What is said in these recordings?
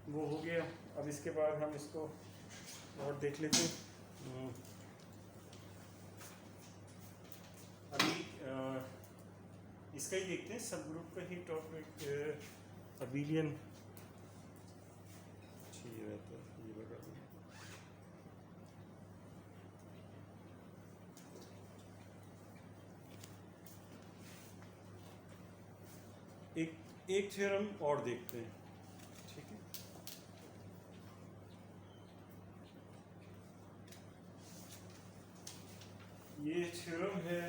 वो हो गया। अब इसके बाद हम इसको और देख लेते हैं। अभी इसका ही देखते हैं, सब ग्रुप का ही टॉपिक अबिलियन ठीक रहता है, ये लगा दें। एक थ्योरम और देखते हैं, ठीक है। ये थ्योरम है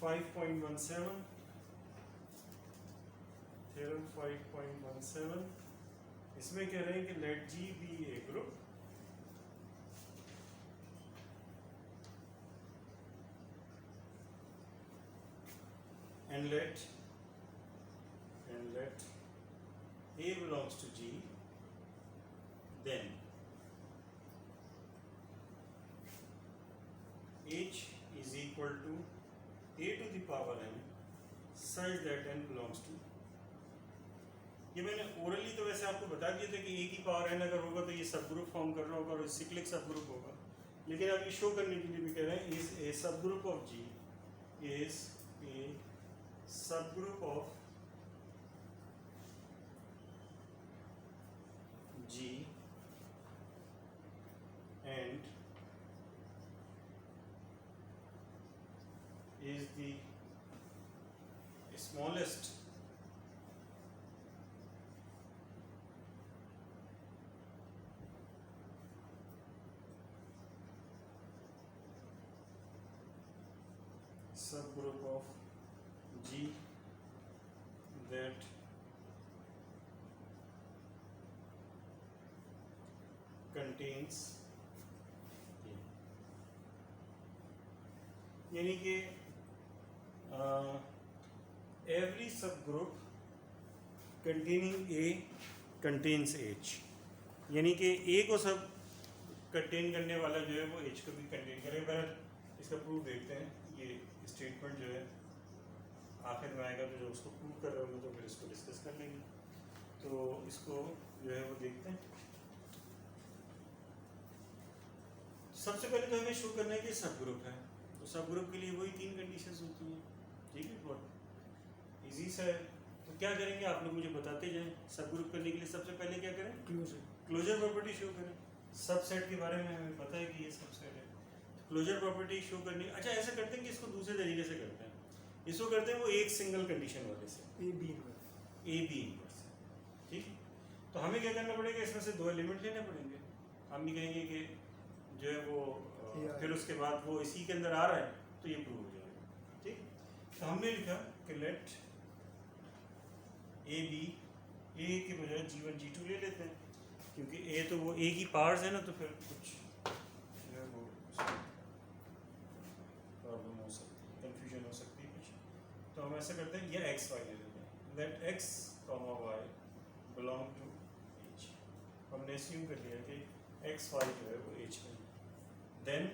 5.17, थ्योरम 5.17। इसमें कह रहे हैं कि let G B A group and let A belongs to G, then H is equal to A to the power n such that n belongs to। ये मैंने ओरली तो वैसे आपको बता दिया था कि A की पावर n अगर होगा तो ये सब ग्रुप फॉर्म कर रहा होगा और सिक्लिक सब ग्रुप होगा, लेकिन अब ये शो करने के लिए भी कह रहे हैं इज ए सब group of G is a subgroup of G and is the smallest subgroup of G that contains A। यानी कि every subgroup containing A contains H, यानी कि A को सब कंटेन करने वाला जो है वो H को भी कंटेन करेगा। पर इसका प्रूफ देखते हैं, ये स्टेटमेंट जो है आखिर में आएगा, तो जो उसको प्रूव कर रहे होंगे तो फिर इसको डिस्कस कर लेंगे। तो इसको जो है वो देखते हैं। सबसे पहले तो हमें शो करना है कि सब ग्रुप है, तो सब ग्रुप के लिए वही 3 कंडीशंस होती हैं, ठीक है। बहुत इजी सा है। तो क्या करेंगे आप लोग मुझे बताते जाएं। सब ग्रुप करने के लिए सबसे पहले क्या करें, क्लोजर प्रॉपर्टी शो करें। सबसेट के बारे में हमें पता है कि ये सबसेट है, क्लोजर प्रॉपर्टी शो करनी। अच्छा, ऐसा करते हैं कि इसको दूसरे तरीके से करते हैं। इसको करते हैं वो एक सिंगल कंडीशन वाले से, ए बी इनवर्स, ठीक। तो हमें क्या करना पड़ेगा, इसमें से 2 एलिमेंट लेने पड़ेंगे। हम भी कहेंगे कि जो है वो फिर उसके बाद वो इसी के अंदर आ रहा है तो ये प्रूव हो जाएगा, ठीक। तो हमने लिखा कि लेट ए बी, ए के बजाय G1 G2 ले लेते हैं, क्योंकि ए तो वो ए की पार्ट्स है ना, तो फिर कुछ जो है वो प्रॉब्लम हो सकती है, कंफ्यूजन हो सकती है कुछ। तो हम ऐसा करते हैं, ये एक्स वाई ले लेते हैं। Let X comma Y belong to H. हमने अस्यूम कर लिया कि एक्स वाई जो है वो एच में। देन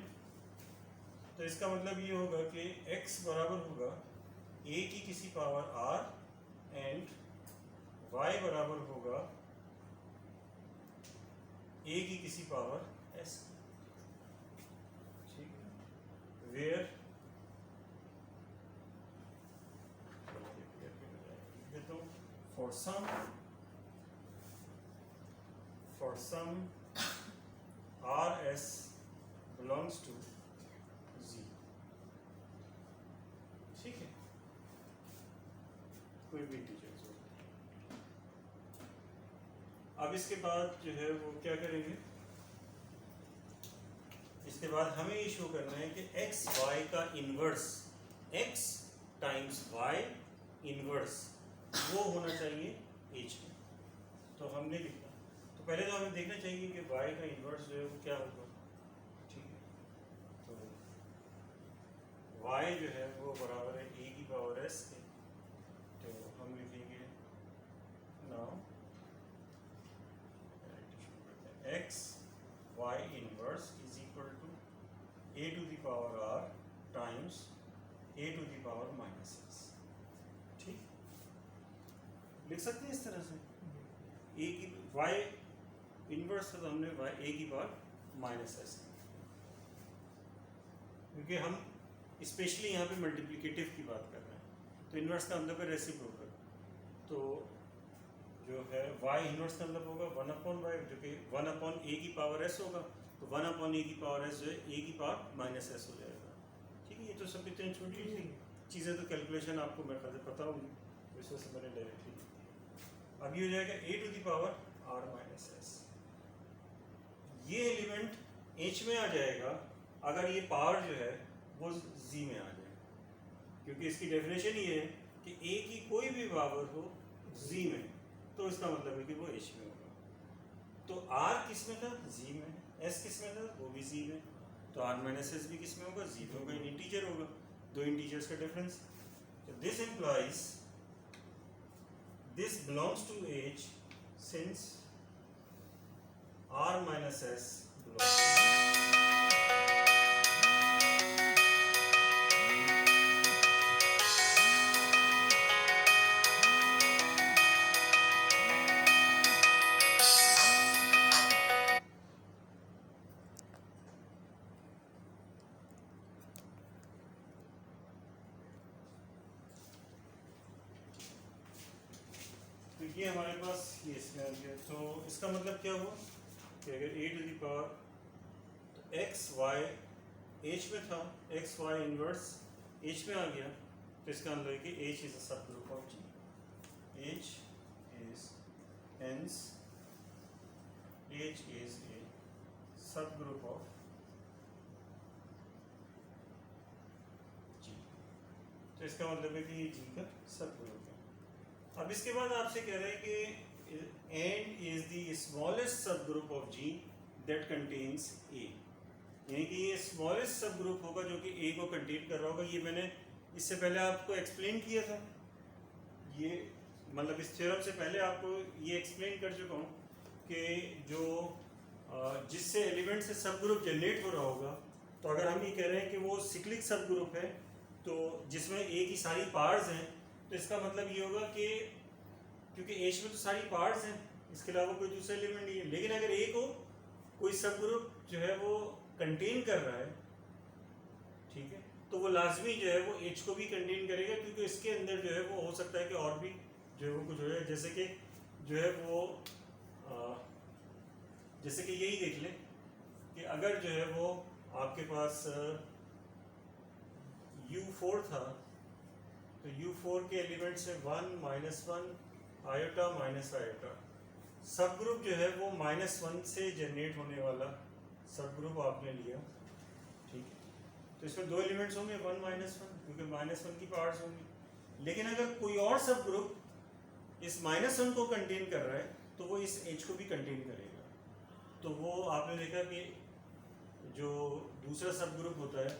तो इसका मतलब ये होगा कि x बराबर होगा a की किसी पावर r एंड y बराबर होगा a की किसी पावर s, ठीक है। वेयर तो for some R S belongs to Z, ठीक है, कोई भी इंटीजर्स हो। अब इसके बाद जो है वो क्या करेंगे, इसके बाद हमें ये शो करना है कि एक्स वाई का inverse, X times Y inverse वो होना चाहिए एच में। तो हमने लिखा, तो पहले तो हमें देखना चाहिए कि वाई का इनवर्स जो है वो क्या होगा, ठीक है। तो y जो है वो बराबर है a की पावर s के। तो हम लिखेंगे now x y inverse is equal to a to the power r times a to the power minus x, ठीक। लिख सकते हैं इस तरह से, a की y इनवर्स था तो हमने a की पावर माइनस एस, क्योंकि हम स्पेशली यहाँ पे मल्टीप्लिकेटिव की बात कर रहे हैं। तो इनवर्स का मतलब है रेसिप्रोकल, तो जो है y इनवर्स का मतलब होगा 1/y, जो कि 1/a की पावर s होगा, तो 1/a की पावर s जो है a की पावर माइनस एस हो जाएगा। ठीक है, ये तो सब इतनी छोटी सी चीज़ें, तो कैलकुलेशन आपको मेरे ख्याल से पता होगी, इस वजह से मैंने डायरेक्टली लिख दिया। अब ये हो जाएगा a to the power r minus S. ये एलिमेंट h में आ जाएगा अगर ये पावर जो है वो z में आ जाए, क्योंकि इसकी डेफिनेशन ये है कि a की कोई भी पावर हो z में, तो इसका मतलब है कि वो h में होगा। तो r किस में था? z में। s किस में था? वो भी z में। तो r माइनस एस भी किस में होगा? z में होगा, इंटीजर होगा, दो इंटीजर्स का डिफरेंस। तो this implies this belongs to h since r minus S belongs to. ये हमारे पास ये इसमें आ गया, तो इसका मतलब क्या हुआ कि अगर a to the power x y h में था, x y इनवर्स h में आ गया, तो इसका मतलब है कि h इज अ सब group of g, h is hence h is a सब ग्रुप ऑफ g। तो इसका मतलब है कि ये g का सब ग्रुप है। अब इसके बाद आपसे कह रहे हैं कि and is the smallest subgroup of G that contains A, यानी कि ये स्मॉलेस्ट सब ग्रुप होगा जो कि ए को कंटेन कर रहा होगा। ये मैंने इससे पहले आपको एक्सप्लेन किया था, ये मतलब इस थ्योरम से पहले आपको ये एक्सप्लेन कर चुका हूँ कि जो जिससे एलिमेंट से सब ग्रुप जनरेट हो रहा होगा, तो अगर हम ये कह रहे हैं कि वो सिक्लिक सब ग्रुप है, तो जिसमें ए की सारी पार्ट्स हैं, तो इसका मतलब ये होगा कि क्योंकि एच में तो सारी पार्ट्स हैं, इसके अलावा कोई दूसरा एलिमेंट नहीं है, लेकिन अगर ए को कोई सब ग्रुप जो है वो कंटेन कर रहा है, ठीक है, तो वो लाजमी जो है वो एच को भी कंटेन करेगा, क्योंकि इसके अंदर जो है वो हो सकता है कि और भी जो है वो कुछ हो जाए, जैसे कि जो है वो जैसे कि यही देख लें कि अगर जो है वो आपके पास U4 था, तो U4 के एलिमेंट्स है 1 -1 आयोटा माइनस आयोटा। सब ग्रुप जो है वो -1 से जनरेट होने वाला सब ग्रुप आपने लिया, ठीक है, तो इसमें दो एलिमेंट्स होंगे 1 -1, क्योंकि -1 की पार्ट्स होंगी। लेकिन अगर कोई और सब ग्रुप इस -1 को कंटेन कर रहा है, तो वो इस H को भी कंटेन करेगा। तो वो आपने देखा कि जो दूसरा सब ग्रुप होता है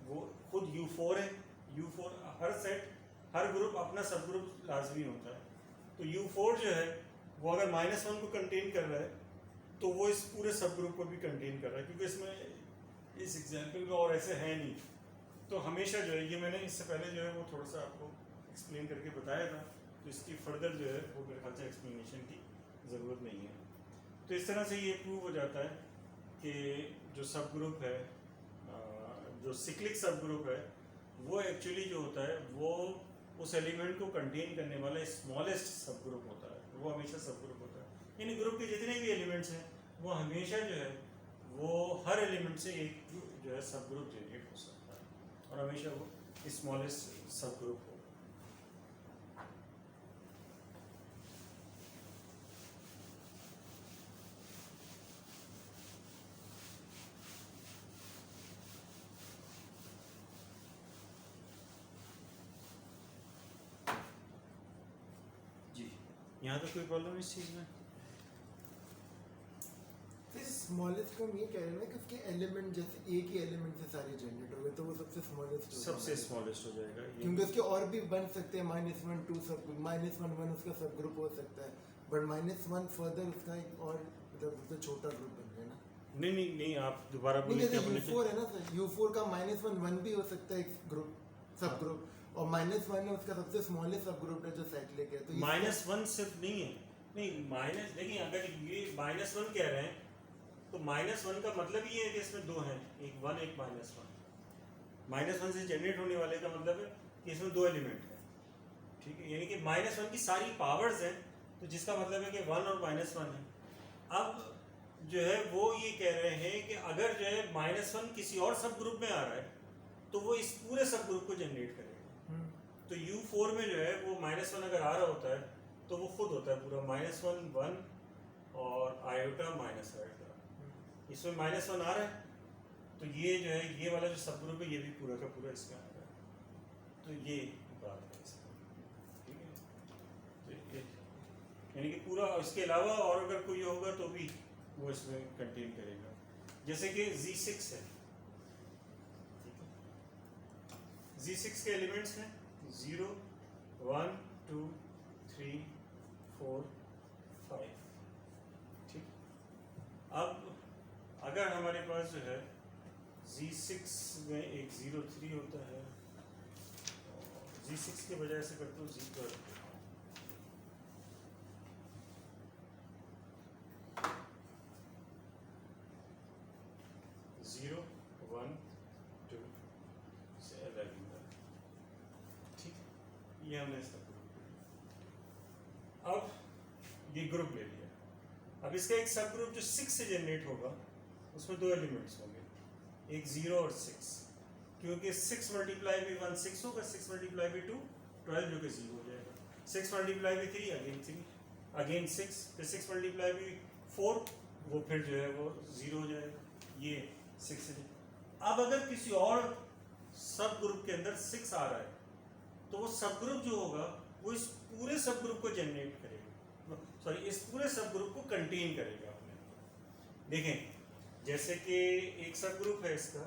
वो खुद U4 है। U4 हर ग्रुप अपना सब ग्रुप लाजमी होता है, तो U4 जो है वो अगर -1 को कंटेन कर रहा है, तो वो इस पूरे सब ग्रुप को भी कंटेन कर रहा है, क्योंकि इसमें इस एग्जाम्पल में और ऐसे है नहीं। तो हमेशा जो है, ये मैंने इससे पहले जो है वो थोड़ा सा आपको एक्सप्लेन करके बताया था, तो इसकी फर्दर जो है वो मेरे ख्याल से एक्सप्लेनेशन की ज़रूरत नहीं है। तो इस तरह से ये प्रूव हो जाता है कि जो सब ग्रुप है, जो सिक्लिक सब ग्रुप है, वो एक्चुअली जो होता है वो उस एलिमेंट को कंटेन करने वाला स्मॉलेस्ट सब ग्रुप होता है, वो हमेशा सब ग्रुप होता है। यानी ग्रुप के जितने भी एलिमेंट्स हैं वो हमेशा जो है वो हर एलिमेंट से एक जो है सब ग्रुप जनरेट हो सकता है, और हमेशा वो स्मॉलेस्ट सब ग्रुप हो। यहाँ तो कोई प्रॉब्लम इस चीज़ में? स्मॉलेस्ट को हम ये कह रहे हैं ना कि उसके एलिमेंट जैसे एक ही एलिमेंट से सारे जनरेट हो गए, तो वो सबसे स्मॉलेस्ट स्मॉलेस्ट हो जाएगा, क्योंकि उसके और भी बन सकते हैं -1 2 सब -1 उसका सब ग्रुप हो सकता है, बट -1 फर्दर उसका एक और मतलब उससे छोटा ग्रुप बन गया ना। नहीं आप दोबारा बोलिए क्या बोले? U4 है ना सर, U4 का -1 भी हो सकता है एक ग्रुप सब ग्रुप, और -1 है उसका सबसे स्मॉलेस्ट सब ग्रुप है जो साइक्लिक है। तो -1 सिर्फ नहीं है, नहीं माइनस, देखिए अगर ये -1 कह रहे हैं तो -1 का मतलब ये है कि इसमें दो हैं, एक 1 एक -1। -1 से जनरेट होने वाले का मतलब है कि इसमें दो एलिमेंट हैं, ठीक है, यानी कि -1 की सारी पावर्स हैं, तो जिसका मतलब है कि 1 और -1 है। अब जो है वो ये कह रहे हैं कि अगर जो है -1 किसी और सब ग्रुप में आ रहा है तो वो इस पूरे सब ग्रुप को जनरेट करेगा। तो U4 में जो है वो -1 अगर आ रहा होता है तो वो खुद होता है पूरा -1 1 और आयोटा माइनस आयोटा। इसमें -1 आ रहा है तो ये जो है ये वाला जो सब ग्रुप है ये भी पूरा का पूरा इसमें आ रहा है। तो ये बात है इसमें, ठीक है। तो यानी कि पूरा, इसके अलावा और अगर कोई होगा तो भी वो इसमें कंटेन करेगा, जैसे कि Z6 है, ठीक है। Z6 के एलिमेंट्स हैं 0 1 2 3 4 5, ठीक। अब अगर हमारे पास जो है Z6 में एक 03 होता है, Z6 के बजाय से करते हो Z12, 0 1 2 से 11 तक, ठीक। ये हमने इसका ग्रुप लिया। अब ये ग्रुप ले लिया, अब इसका एक सब ग्रुप जो 6 से जनरेट होगा उसमें दो एलिमेंट्स होंगे, एक 0 और 6, क्योंकि 6 मल्टीप्लाई बाई 1 6 होगा, 6 मल्टीप्लाई बाई 2 12 जो कि 0 हो जाएगा, 6 मल्टीप्लाई बाई 3 अगेन 3 अगेन 6, फिर 6 मल्टीप्लाई बाई 4 वो फिर जो है वो 0 हो जाएगा, ये 6 है। अब अगर किसी और सब ग्रुप के अंदर 6 आ रहा है तो वो सब ग्रुप जो होगा वो इस पूरे सब ग्रुप को जनरेट करेगा, सॉरी इस पूरे सब ग्रुप को कंटेन करेगा अपने। देखें जैसे कि एक सब ग्रुप है इसका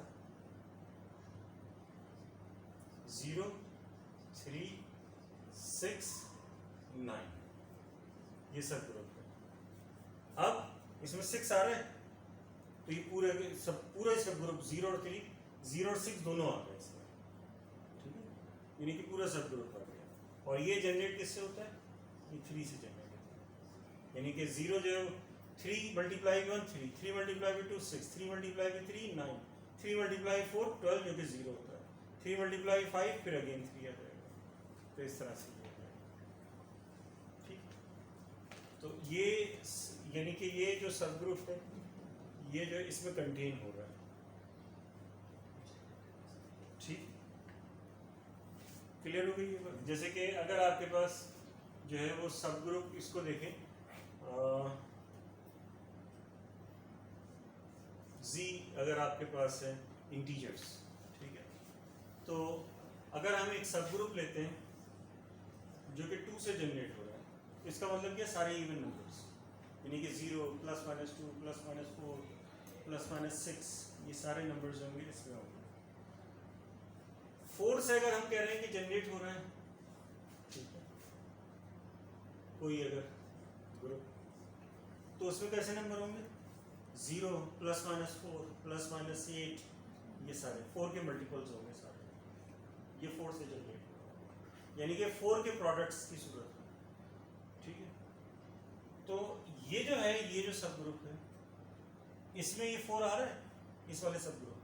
0 3 6 9, ये सब ग्रुप है। अब इसमें 6 आ रहे हैं तो ये पूरा सब ग्रुप 0 और 3 0 और 6 दोनों आ गए इसमें, ठीक है, यानी कि पूरा सब ग्रुप आ गया। और ये जनरेट किससे होता है, ये 3 से जनरेट होता है, यानी कि 0 जो 3 multiply by 1 3, 3 multiply by 2 6, 3 multiply by 3 9, 3 multiply 4 12 जो कि 0 होता है, 3 मल्टीप्लाई 5 फिर अगेन 3 आ जाएगा, तो इस तरह से ये जाएगा, ठीक। तो ये यानी कि ये जो सब ग्रुप है ये जो इसमें कंटेन हो रहा है, ठीक, क्लियर हो गई ये बात। जैसे कि अगर आपके पास जो है वो सब ग्रुप, इसको देखें Z अगर आपके पास है इंटीजर्स, ठीक है, तो अगर हम एक सब ग्रुप लेते हैं जो कि 2 से जनरेट हो रहा है तो इसका मतलब क्या, सारे इवन नंबर्स, यानी कि 0 +-2 +-4 +-6 ये सारे नंबर्स होंगे इसमें होंगे। 4 से अगर हम कह रहे हैं कि जनरेट हो रहा है, ठीक है, कोई अगर ग्रुप, तो उसमें कैसे नंबर होंगे 0 +-4 +-8, ये सारे 4 के मल्टीपल्स होंगे सारे, ये 4 से जनरेट होगा, यानी कि 4 के प्रोडक्ट्स की सूरत में, ठीक है। तो ये जो है ये जो सब ग्रुप है इसमें ये 4 आ रहा है, इस वाले सब ग्रुप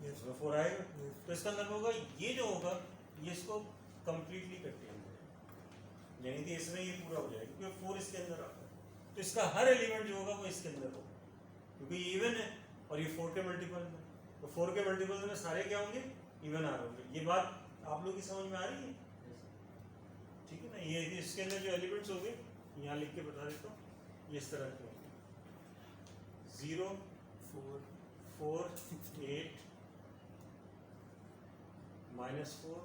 में इसमें 4 आएगा, तो इसका मतलब होगा ये जो होगा ये इसको कंप्लीटली कंटेन करेगा, यानी कि इसमें ये पूरा हो जाएगा क्योंकि 4 इसके अंदर आता है, तो इसका हर एलिमेंट जो होगा वो इसके अंदर होगा क्योंकि ये इवन है और ये 4 के मल्टीपल है, तो 4 के मल्टीपल में सारे क्या होंगे, इवन आ रहे होंगे। ये बात आप लोग की समझ में आ रही है, ठीक है ना। ये इसके अंदर जो एलिमेंट्स होंगे यहाँ लिख के बता देता हूँ, ये इस तरह के होंगे 0 4 4 8 -4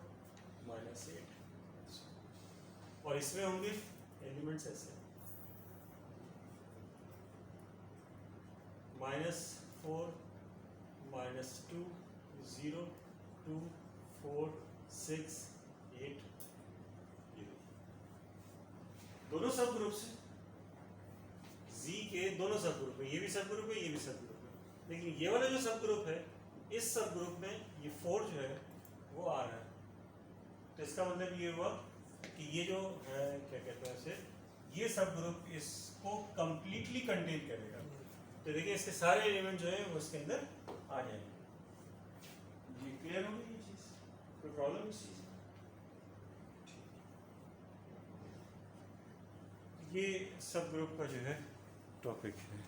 -8, और इसमें होंगे एलिमेंट्स ऐसे -4 -2 0 2 4 6 8, ये दोनों सब ग्रुप से Z के दोनों सब ग्रुप है, ये भी सब ग्रुप है ये भी सब ग्रुप है, लेकिन ये वाला जो सब ग्रुप है इस सब ग्रुप में ये 4 जो है वो आ रहा है, तो इसका मतलब ये हुआ कि ये जो है क्या कहते हैं इसे ये सब ग्रुप इसको कंप्लीटली कंटेन करेगा। तो देखिए इसके सारे एलिमेंट जो है वो इसके अंदर आ जाएंगे। ये क्लियर हो गई ये चीज, कोई प्रॉब्लम इस चीज में? ये सब ग्रुप का जो है टॉपिक है।